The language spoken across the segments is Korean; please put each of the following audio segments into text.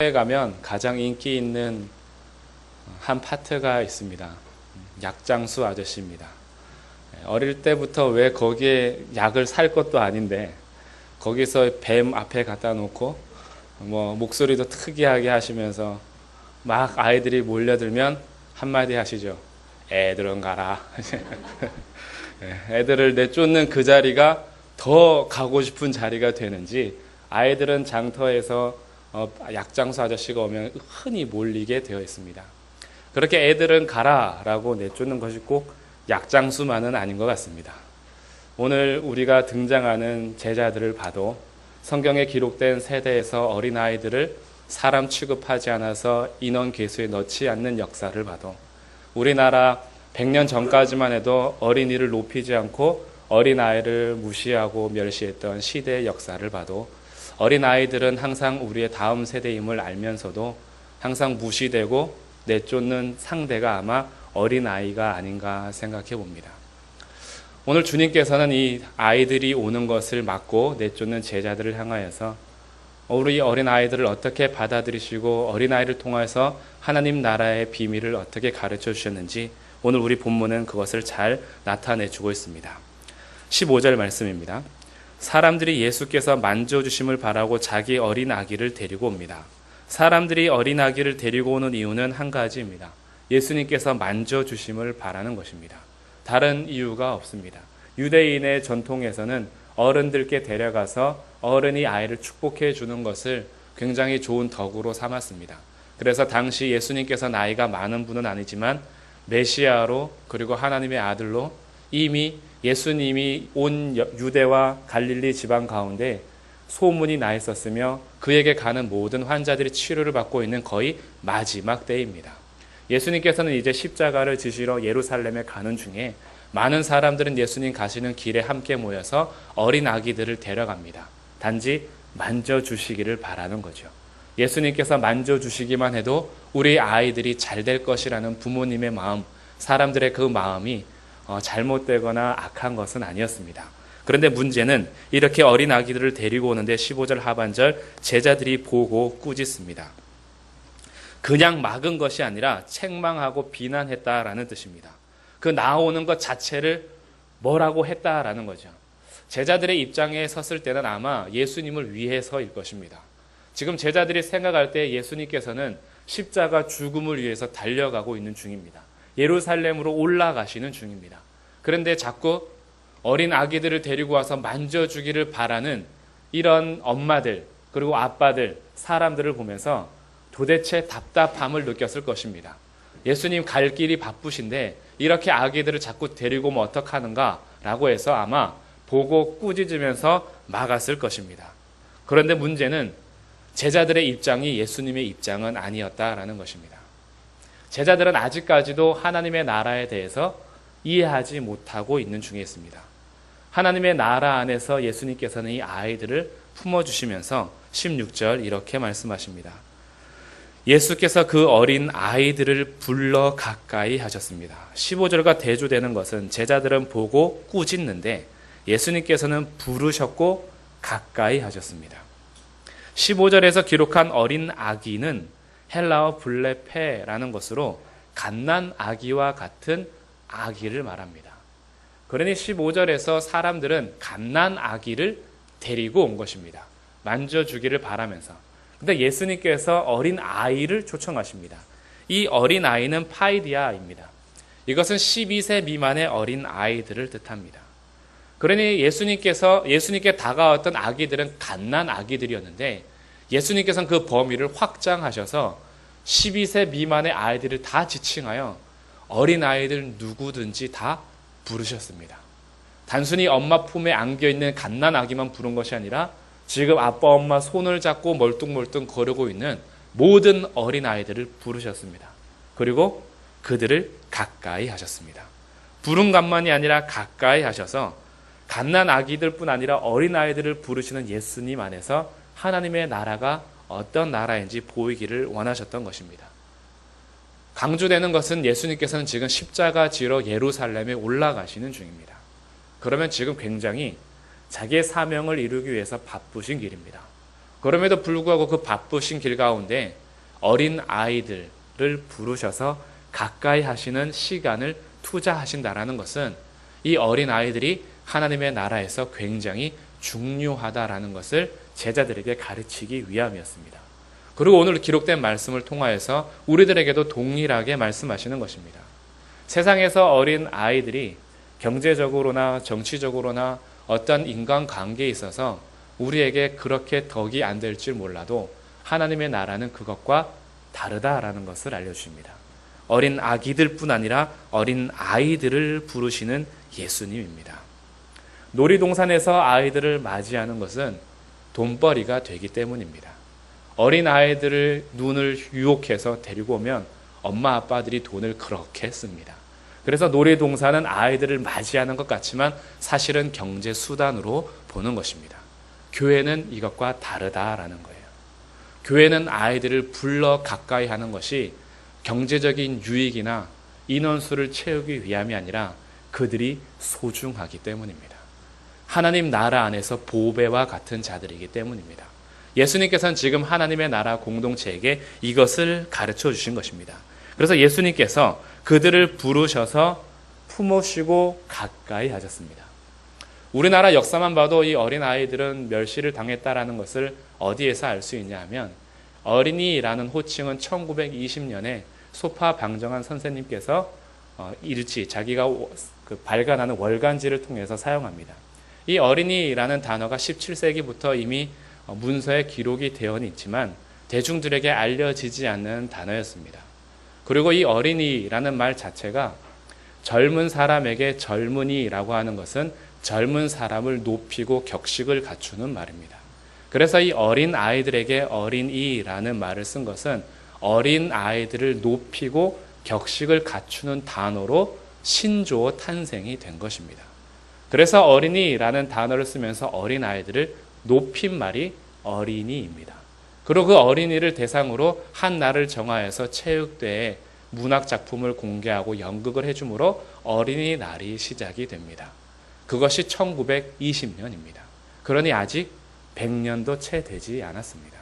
에 가면 가장 인기 있는 한 파트가 있습니다. 약장수 아저씨입니다. 어릴 때부터 왜 거기에 약을 살 것도 아닌데 거기서 뱀 앞에 갖다 놓고 목소리도 특이하게 하시면서 막 아이들이 몰려들면 한마디 하시죠. 애들은 가라. 애들을 내쫓는 그 자리가 더 가고 싶은 자리가 되는지 아이들은 장터에서 약장수 아저씨가 오면 흔히 몰리게 되어 있습니다. 그렇게 애들은 가라라고 내쫓는 것이 꼭 약장수만은 아닌 것 같습니다. 오늘 우리가 등장하는 제자들을 봐도 성경에 기록된 세대에서 어린아이들을 사람 취급하지 않아서 인원 계수에 넣지 않는 역사를 봐도 우리나라 100년 전까지만 해도 어린이를 높이지 않고 어린아이를 무시하고 멸시했던 시대의 역사를 봐도 어린아이들은 항상 우리의 다음 세대임을 알면서도 항상 무시되고 내쫓는 상대가 아마 어린아이가 아닌가 생각해 봅니다. 오늘 주님께서는 이 아이들이 오는 것을 막고 내쫓는 제자들을 향하여서 우리 어린아이들을 어떻게 받아들이시고 어린아이를 통해서 하나님 나라의 비밀을 어떻게 가르쳐 주셨는지 오늘 우리 본문은 그것을 잘 나타내주고 있습니다. 15절 말씀입니다. 사람들이 예수께서 만져주심을 바라고 자기 어린 아기를 데리고 옵니다. 사람들이 어린 아기를 데리고 오는 이유는 한 가지입니다. 예수님께서 만져주심을 바라는 것입니다. 다른 이유가 없습니다. 유대인의 전통에서는 어른들께 데려가서 어른이 아이를 축복해 주는 것을 굉장히 좋은 덕으로 삼았습니다. 그래서 당시 예수님께서 나이가 많은 분은 아니지만 메시아로 그리고 하나님의 아들로 이미 예수님이 온 유대와 갈릴리 지방 가운데 소문이 나 있었으며 그에게 가는 모든 환자들이 치료를 받고 있는 거의 마지막 때입니다. 예수님께서는 이제 십자가를 지시러 예루살렘에 가는 중에 많은 사람들은 예수님 가시는 길에 함께 모여서 어린 아기들을 데려갑니다. 단지 만져주시기를 바라는 거죠. 예수님께서 만져주시기만 해도 우리 아이들이 잘 될 것이라는 부모님의 마음, 사람들의 그 마음이 잘못되거나 악한 것은 아니었습니다. 그런데 문제는 이렇게 어린 아기들을 데리고 오는데 15절 하반절 제자들이 보고 꾸짖습니다. 그냥 막은 것이 아니라 책망하고 비난했다라는 뜻입니다. 그 나오는 것 자체를 뭐라고 했다라는 거죠. 제자들의 입장에 섰을 때는 아마 예수님을 위해서일 것입니다. 지금 제자들이 생각할 때 예수님께서는 십자가 죽음을 위해서 달려가고 있는 중입니다. 예루살렘으로 올라가시는 중입니다. 그런데 자꾸 어린 아기들을 데리고 와서 만져주기를 바라는 이런 엄마들 그리고 아빠들 사람들을 보면서 도대체 답답함을 느꼈을 것입니다. 예수님 갈 길이 바쁘신데 이렇게 아기들을 자꾸 데리고 오면 어떡하는가 라고 해서 아마 보고 꾸짖으면서 막았을 것입니다. 그런데 문제는 제자들의 입장이 예수님의 입장은 아니었다라는 것입니다. 제자들은 아직까지도 하나님의 나라에 대해서 이해하지 못하고 있는 중에 있습니다. 하나님의 나라 안에서 예수님께서는 이 아이들을 품어주시면서 16절 이렇게 말씀하십니다. 예수께서 그 어린 아이들을 불러 가까이 하셨습니다. 15절과 대조되는 것은 제자들은 보고 꾸짖는데 예수님께서는 부르셨고 가까이 하셨습니다. 15절에서 기록한 어린 아기는 헬라어 블레페라는 것으로 갓난 아기와 같은 아기를 말합니다. 그러니 15절에서 사람들은 갓난 아기를 데리고 온 것입니다. 만져주기를 바라면서. 근데 예수님께서 어린 아이를 초청하십니다. 이 어린 아이는 파이디아입니다. 이것은 12세 미만의 어린 아이들을 뜻합니다. 그러니 예수님께 다가왔던 아기들은 갓난 아기들이었는데 예수님께서는 그 범위를 확장하셔서 12세 미만의 아이들을 다 지칭하여 어린 아이들 누구든지 다 부르셨습니다. 단순히 엄마 품에 안겨있는 갓난 아기만 부른 것이 아니라 지금 아빠 엄마 손을 잡고 멀뚱멀뚱 거르고 있는 모든 어린 아이들을 부르셨습니다. 그리고 그들을 가까이 하셨습니다. 부른 것만이 아니라 가까이 하셔서 갓난 아기들뿐 아니라 어린 아이들을 부르시는 예수님 안에서 하나님의 나라가 어떤 나라인지 보이기를 원하셨던 것입니다. 강조되는 것은 예수님께서는 지금 십자가 지러 예루살렘에 올라가시는 중입니다. 그러면 지금 굉장히 자기의 사명을 이루기 위해서 바쁘신 길입니다. 그럼에도 불구하고 그 바쁘신 길 가운데 어린 아이들을 부르셔서 가까이 하시는 시간을 투자하신다라는 것은 이 어린 아이들이 하나님의 나라에서 굉장히 중요하다라는 것을 제자들에게 가르치기 위함이었습니다. 그리고 오늘 기록된 말씀을 통하여서 우리들에게도 동일하게 말씀하시는 것입니다. 세상에서 어린 아이들이 경제적으로나 정치적으로나 어떤 인간관계에 있어서 우리에게 그렇게 덕이 안 될 줄 몰라도 하나님의 나라는 그것과 다르다라는 것을 알려주십니다. 어린 아기들뿐 아니라 어린 아이들을 부르시는 예수님입니다. 놀이동산에서 아이들을 맞이하는 것은 돈벌이가 되기 때문입니다. 어린 아이들을 눈을 유혹해서 데리고 오면 엄마 아빠들이 돈을 그렇게 씁니다. 그래서 놀이동산은 아이들을 맞이하는 것 같지만 사실은 경제 수단으로 보는 것입니다. 교회는 이것과 다르다라는 거예요. 교회는 아이들을 불러 가까이 하는 것이 경제적인 유익이나 인원수를 채우기 위함이 아니라 그들이 소중하기 때문입니다. 하나님 나라 안에서 보배와 같은 자들이기 때문입니다. 예수님께서는 지금 하나님의 나라 공동체에게 이것을 가르쳐 주신 것입니다. 그래서 예수님께서 그들을 부르셔서 품으시고 가까이 하셨습니다. 우리나라 역사만 봐도 이 어린 아이들은 멸시를 당했다라는 것을 어디에서 알 수 있냐 하면 어린이라는 호칭은 1920년에 소파 방정환 선생님께서 일지 자기가 발간하는 월간지를 통해서 사용합니다. 이 어린이라는 단어가 17세기부터 이미 문서에 기록이 되어 있지만 대중들에게 알려지지 않는 단어였습니다. 그리고 이 어린이라는 말 자체가 젊은 사람에게 젊은이라고 하는 것은 젊은 사람을 높이고 격식을 갖추는 말입니다. 그래서 이 어린 아이들에게 어린이라는 말을 쓴 것은 어린 아이들을 높이고 격식을 갖추는 단어로 신조어 탄생이 된 것입니다. 그래서 어린이라는 단어를 쓰면서 어린 아이들을 높인 말이 어린이입니다. 그리고 그 어린이를 대상으로 한 날을 정하여서 체육대회에 문학작품을 공개하고 연극을 해주므로 어린이날이 시작이 됩니다. 그것이 1920년입니다. 그러니 아직 100년도 채 되지 않았습니다.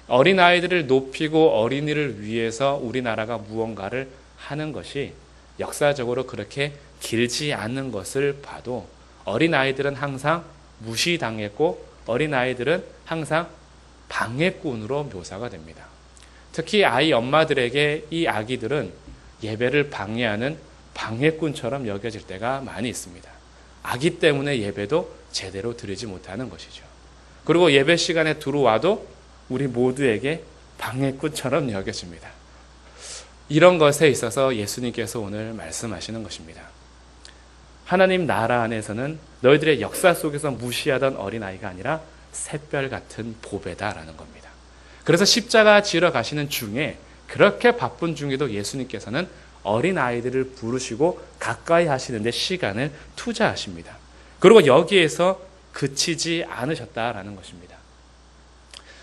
어린아이들을 높이고 어린이를 위해서 우리나라가 무언가를 하는 것이 역사적으로 그렇게 길지 않는 것을 봐도 어린아이들은 항상 무시당했고 어린아이들은 항상 방해꾼으로 묘사가 됩니다. 특히 아이 엄마들에게 이 아기들은 예배를 방해하는 방해꾼처럼 여겨질 때가 많이 있습니다. 아기 때문에 예배도 제대로 드리지 못하는 것이죠. 그리고 예배 시간에 들어와도 우리 모두에게 방해꾼처럼 여겨집니다. 이런 것에 있어서 예수님께서 오늘 말씀하시는 것입니다. 하나님 나라 안에서는 너희들의 역사 속에서 무시하던 어린아이가 아니라 샛별 같은 보배다라는 겁니다. 그래서 십자가 지러 가시는 중에 그렇게 바쁜 중에도 예수님께서는 어린아이들을 부르시고 가까이 하시는데 시간을 투자하십니다. 그리고 여기에서 그치지 않으셨다라는 것입니다.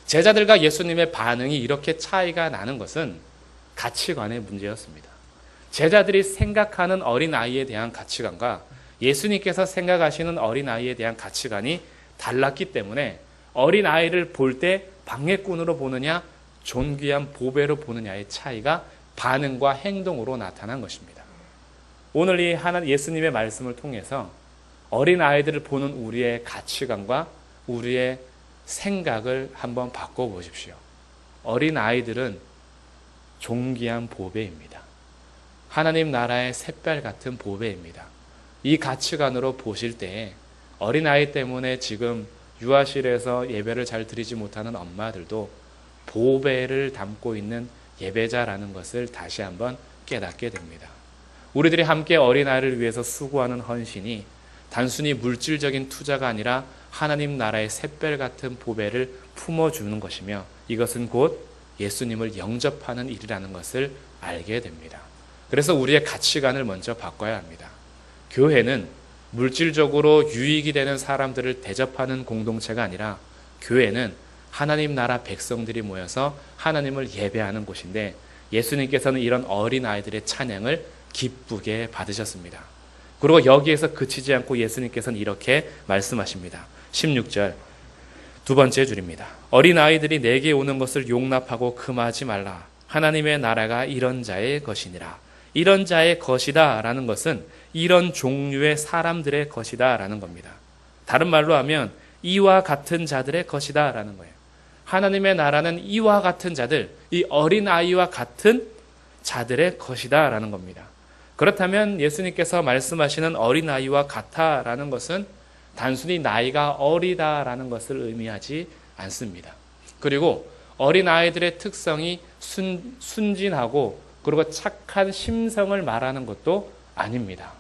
제자들과 예수님의 반응이 이렇게 차이가 나는 것은 가치관의 문제였습니다. 제자들이 생각하는 어린아이에 대한 가치관과 예수님께서 생각하시는 어린아이에 대한 가치관이 달랐기 때문에 어린아이를 볼 때 방해꾼으로 보느냐 존귀한 보배로 보느냐의 차이가 반응과 행동으로 나타난 것입니다. 오늘 이 예수님의 말씀을 통해서 어린아이들을 보는 우리의 가치관과 우리의 생각을 한번 바꿔보십시오. 어린아이들은 존귀한 보배입니다. 하나님 나라의 샛별 같은 보배입니다. 이 가치관으로 보실 때 어린아이 때문에 지금 유아실에서 예배를 잘 드리지 못하는 엄마들도 보배를 담고 있는 예배자라는 것을 다시 한번 깨닫게 됩니다. 우리들이 함께 어린아이를 위해서 수고하는 헌신이 단순히 물질적인 투자가 아니라 하나님 나라의 샛별 같은 보배를 품어주는 것이며 이것은 곧 예수님을 영접하는 일이라는 것을 알게 됩니다. 그래서 우리의 가치관을 먼저 바꿔야 합니다. 교회는 물질적으로 유익이 되는 사람들을 대접하는 공동체가 아니라 교회는 하나님 나라 백성들이 모여서 하나님을 예배하는 곳인데 예수님께서는 이런 어린아이들의 찬양을 기쁘게 받으셨습니다. 그리고 여기에서 그치지 않고 예수님께서는 이렇게 말씀하십니다. 16절 두 번째 줄입니다. 어린아이들이 내게 오는 것을 용납하고 금하지 말라. 하나님의 나라가 이런 자의 것이니라. 이런 자의 것이다 라는 것은 이런 종류의 사람들의 것이다 라는 겁니다. 다른 말로 하면 이와 같은 자들의 것이다 라는 거예요. 하나님의 나라는 이와 같은 자들, 이 어린아이와 같은 자들의 것이다 라는 겁니다. 그렇다면 예수님께서 말씀하시는 어린아이와 같아 라는 것은 단순히 나이가 어리다라는 것을 의미하지 않습니다. 그리고 어린아이들의 특성이 순진하고 그리고 착한 심성을 말하는 것도 아닙니다.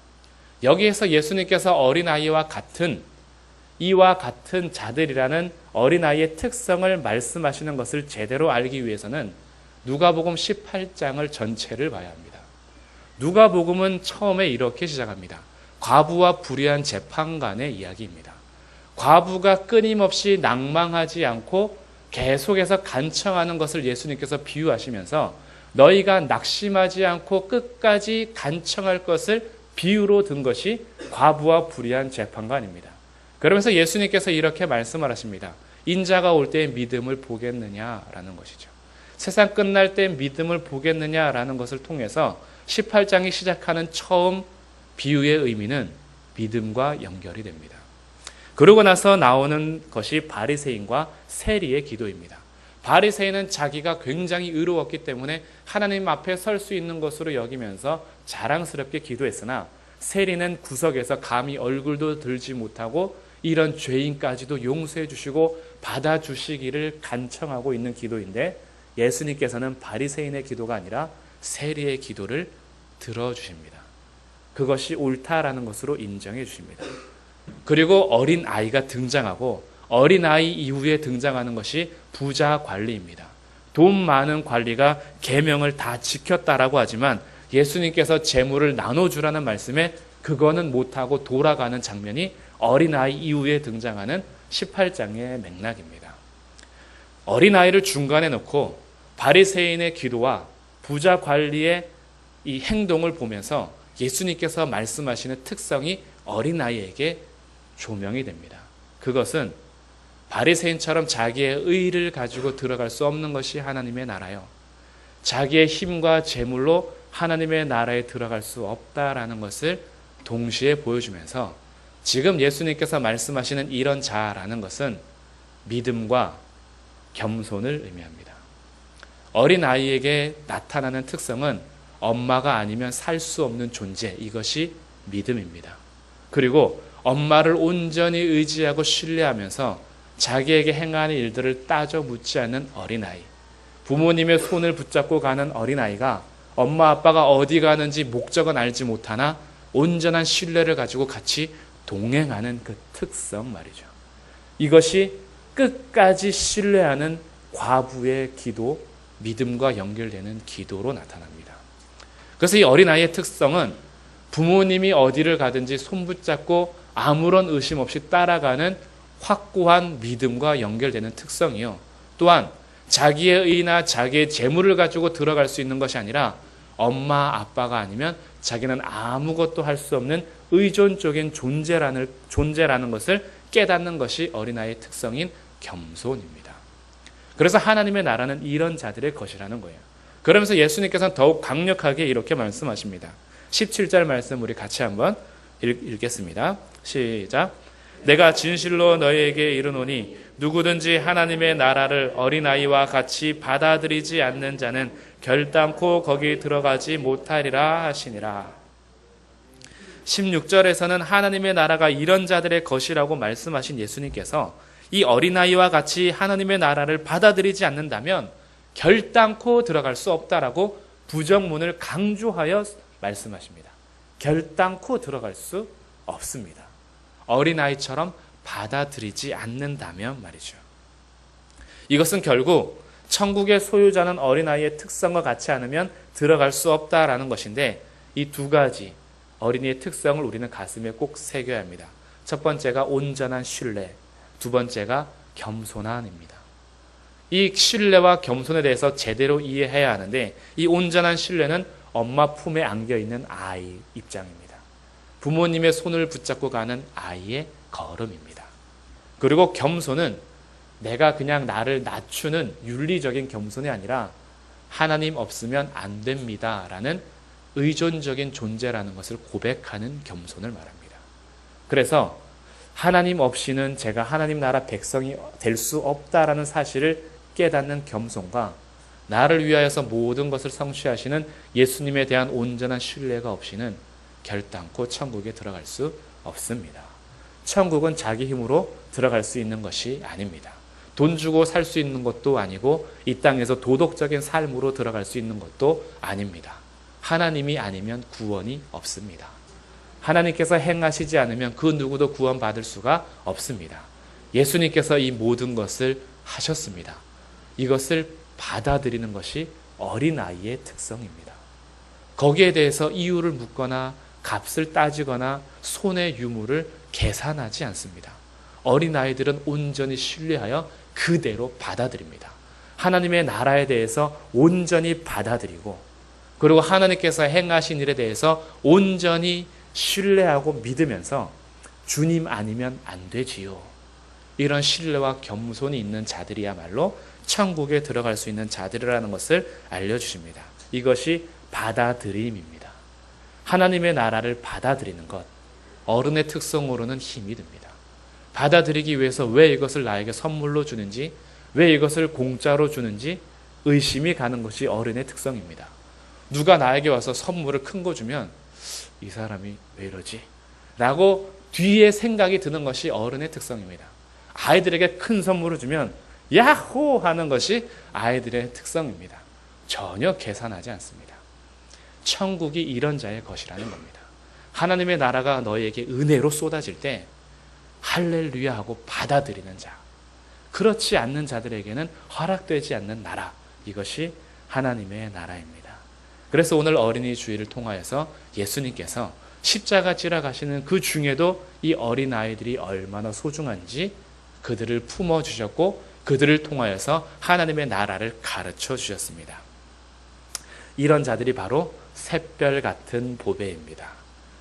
여기에서 예수님께서 어린아이와 같은 이와 같은 자들이라는 어린아이의 특성을 말씀하시는 것을 제대로 알기 위해서는 누가복음 18장을 전체를 봐야 합니다. 누가복음은 처음에 이렇게 시작합니다. 과부와 불의한 재판관의 이야기입니다. 과부가 끊임없이 낭망하지 않고 계속해서 간청하는 것을 예수님께서 비유하시면서 너희가 낙심하지 않고 끝까지 간청할 것을 비유로 든 것이 과부와 불의한 재판관입니다. 그러면서 예수님께서 이렇게 말씀을 하십니다. 인자가 올 때 믿음을 보겠느냐라는 것이죠. 세상 끝날 때 믿음을 보겠느냐라는 것을 통해서 18장이 시작하는 처음 비유의 의미는 믿음과 연결이 됩니다. 그러고 나서 나오는 것이 바리새인과 세리의 기도입니다. 바리새인은 자기가 굉장히 의로웠기 때문에 하나님 앞에 설 수 있는 것으로 여기면서 자랑스럽게 기도했으나 세리는 구석에서 감히 얼굴도 들지 못하고 이런 죄인까지도 용서해 주시고 받아주시기를 간청하고 있는 기도인데 예수님께서는 바리새인의 기도가 아니라 세리의 기도를 들어주십니다. 그것이 옳다라는 것으로 인정해 주십니다. 그리고 어린아이가 등장하고 어린아이 이후에 등장하는 것이 부자 관리입니다. 돈 많은 관리가 계명을 다 지켰다라고 하지만 예수님께서 재물을 나눠주라는 말씀에 그거는 못하고 돌아가는 장면이 어린아이 이후에 등장하는 18장의 맥락입니다. 어린아이를 중간에 놓고 바리새인의 기도와 부자 관리의 이 행동을 보면서 예수님께서 말씀하시는 특성이 어린아이에게 조명이 됩니다. 그것은 바리새인처럼 자기의 의를 가지고 들어갈 수 없는 것이 하나님의 나라요. 자기의 힘과 재물로 하나님의 나라에 들어갈 수 없다라는 것을 동시에 보여주면서 지금 예수님께서 말씀하시는 이런 자라는 것은 믿음과 겸손을 의미합니다. 어린아이에게 나타나는 특성은 엄마가 아니면 살 수 없는 존재, 이것이 믿음입니다. 그리고 엄마를 온전히 의지하고 신뢰하면서 자기에게 행하는 일들을 따져 묻지 않는 어린아이, 부모님의 손을 붙잡고 가는 어린아이가 엄마 아빠가 어디 가는지 목적은 알지 못하나 온전한 신뢰를 가지고 같이 동행하는 그 특성 말이죠. 이것이 끝까지 신뢰하는 과부의 기도, 믿음과 연결되는 기도로 나타납니다. 그래서 이 어린아이의 특성은 부모님이 어디를 가든지 손 붙잡고 아무런 의심 없이 따라가는 확고한 믿음과 연결되는 특성이요. 또한 자기의 의나 자기의 재물을 가지고 들어갈 수 있는 것이 아니라 엄마 아빠가 아니면 자기는 아무것도 할 수 없는 의존적인 존재라는 것을 깨닫는 것이 어린아이의 특성인 겸손입니다. 그래서 하나님의 나라는 이런 자들의 것이라는 거예요. 그러면서 예수님께서는 더욱 강력하게 이렇게 말씀하십니다. 17절 말씀 우리 같이 한번 읽겠습니다. 시작. 내가 진실로 너희에게 이르노니 누구든지 하나님의 나라를 어린아이와 같이 받아들이지 않는 자는 결단코 거기 들어가지 못하리라 하시니라. 16절에서는 하나님의 나라가 이런 자들의 것이라고 말씀하신 예수님께서 이 어린아이와 같이 하나님의 나라를 받아들이지 않는다면 결단코 들어갈 수 없다라고 부정문을 강조하여 말씀하십니다. 결단코 들어갈 수 없습니다. 어린아이처럼 받아들이지 않는다면 말이죠. 이것은 결국 천국의 소유자는 어린아이의 특성과 같지 않으면 들어갈 수 없다라는 것인데 이 두 가지 어린이의 특성을 우리는 가슴에 꼭 새겨야 합니다. 첫 번째가 온전한 신뢰, 두 번째가 겸손함입니다. 이 신뢰와 겸손에 대해서 제대로 이해해야 하는데 이 온전한 신뢰는 엄마 품에 안겨있는 아이 입장입니다. 부모님의 손을 붙잡고 가는 아이의 걸음입니다. 그리고 겸손은 내가 그냥 나를 낮추는 윤리적인 겸손이 아니라 하나님 없으면 안 됩니다 라는 의존적인 존재라는 것을 고백하는 겸손을 말합니다. 그래서 하나님 없이는 제가 하나님 나라 백성이 될 수 없다라는 사실을 깨닫는 겸손과 나를 위하여서 모든 것을 성취하시는 예수님에 대한 온전한 신뢰가 없이는 결단코 천국에 들어갈 수 없습니다. 천국은 자기 힘으로 들어갈 수 있는 것이 아닙니다. 돈 주고 살 수 있는 것도 아니고 이 땅에서 도덕적인 삶으로 들어갈 수 있는 것도 아닙니다. 하나님이 아니면 구원이 없습니다. 하나님께서 행하시지 않으면 그 누구도 구원받을 수가 없습니다. 예수님께서 이 모든 것을 하셨습니다. 이것을 받아들이는 것이 어린아이의 특성입니다. 거기에 대해서 이유를 묻거나 값을 따지거나 손해 유무를 계산하지 않습니다. 어린아이들은 온전히 신뢰하여 그대로 받아들입니다. 하나님의 나라에 대해서 온전히 받아들이고 그리고 하나님께서 행하신 일에 대해서 온전히 신뢰하고 믿으면서 주님 아니면 안 되지요. 이런 신뢰와 겸손이 있는 자들이야말로 천국에 들어갈 수 있는 자들이라는 것을 알려주십니다. 이것이 받아들임입니다. 하나님의 나라를 받아들이는 것, 어른의 특성으로는 힘이 듭니다. 받아들이기 위해서 왜 이것을 나에게 선물로 주는지, 왜 이것을 공짜로 주는지 의심이 가는 것이 어른의 특성입니다. 누가 나에게 와서 선물을 큰 거 주면 이 사람이 왜 이러지? 라고 뒤에 생각이 드는 것이 어른의 특성입니다. 아이들에게 큰 선물을 주면 야호! 하는 것이 아이들의 특성입니다. 전혀 계산하지 않습니다. 천국이 이런 자의 것이라는 겁니다. 하나님의 나라가 너희에게 은혜로 쏟아질 때 할렐루야 하고 받아들이는 자, 그렇지 않는 자들에게는 허락되지 않는 나라, 이것이 하나님의 나라입니다. 그래서 오늘 어린이 주일을 통하여서 예수님께서 십자가 지러 가시는 그 중에도 이 어린아이들이 얼마나 소중한지 그들을 품어주셨고 그들을 통하여서 하나님의 나라를 가르쳐 주셨습니다. 이런 자들이 바로 샛별 같은 보배입니다.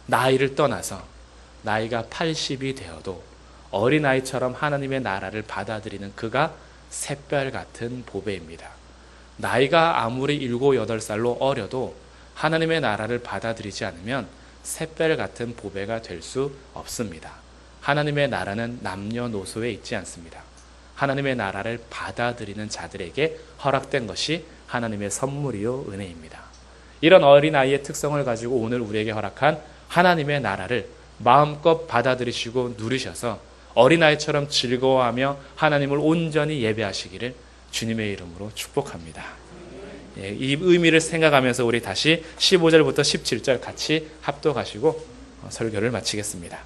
나이를 떠나서 나이가 80이 되어도 어린아이처럼 하나님의 나라를 받아들이는 그가 샛별 같은 보배입니다. 나이가 아무리 7, 8살로 어려도 하나님의 나라를 받아들이지 않으면 샛별 같은 보배가 될 수 없습니다. 하나님의 나라는 남녀노소에 있지 않습니다. 하나님의 나라를 받아들이는 자들에게 허락된 것이 하나님의 선물이요 은혜입니다. 이런 어린아이의 특성을 가지고 오늘 우리에게 허락한 하나님의 나라를 마음껏 받아들이시고 누리셔서 어린아이처럼 즐거워하며 하나님을 온전히 예배하시기를 주님의 이름으로 축복합니다. 이 의미를 생각하면서 우리 다시 15절부터 17절 같이 합독하시고 설교를 마치겠습니다.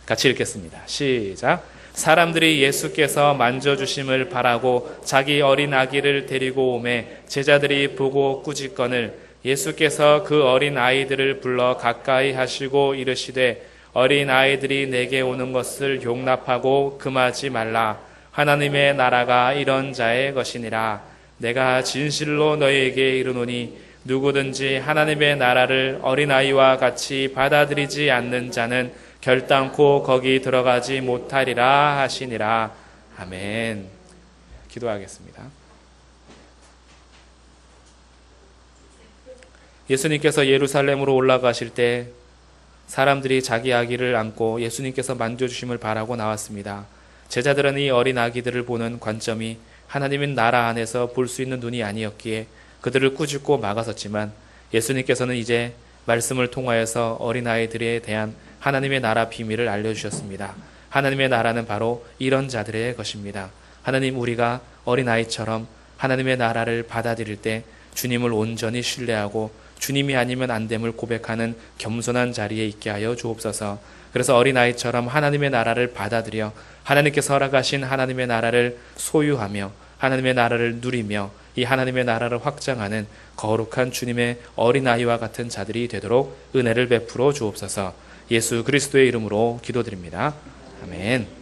같이 읽겠습니다. 시작. 사람들이 예수께서 만져주심을 바라고 자기 어린 아기를 데리고 오매 제자들이 보고 꾸짖거늘 예수께서 그 어린 아이들을 불러 가까이 하시고 이르시되 어린 아이들이 내게 오는 것을 용납하고 금하지 말라. 하나님의 나라가 이런 자의 것이니라. 내가 진실로 너희에게 이르노니 누구든지 하나님의 나라를 어린아이와 같이 받아들이지 않는 자는 결단코 거기 들어가지 못하리라 하시니라. 아멘. 기도하겠습니다. 예수님께서 예루살렘으로 올라가실 때 사람들이 자기 아기를 안고 예수님께서 만져주심을 바라고 나왔습니다. 제자들은 이 어린 아기들을 보는 관점이 하나님의 나라 안에서 볼 수 있는 눈이 아니었기에 그들을 꾸짖고 막아섰지만 예수님께서는 이제 말씀을 통하여서 어린아이들에 대한 하나님의 나라 비밀을 알려주셨습니다. 하나님의 나라는 바로 이런 자들의 것입니다. 하나님, 우리가 어린아이처럼 하나님의 나라를 받아들일 때 주님을 온전히 신뢰하고 주님이 아니면 안 됨을 고백하는 겸손한 자리에 있게 하여 주옵소서. 그래서 어린아이처럼 하나님의 나라를 받아들여 하나님께서 허락하신 하나님의 나라를 소유하며 하나님의 나라를 누리며 이 하나님의 나라를 확장하는 거룩한 주님의 어린아이와 같은 자들이 되도록 은혜를 베풀어 주옵소서. 예수 그리스도의 이름으로 기도드립니다. 아멘.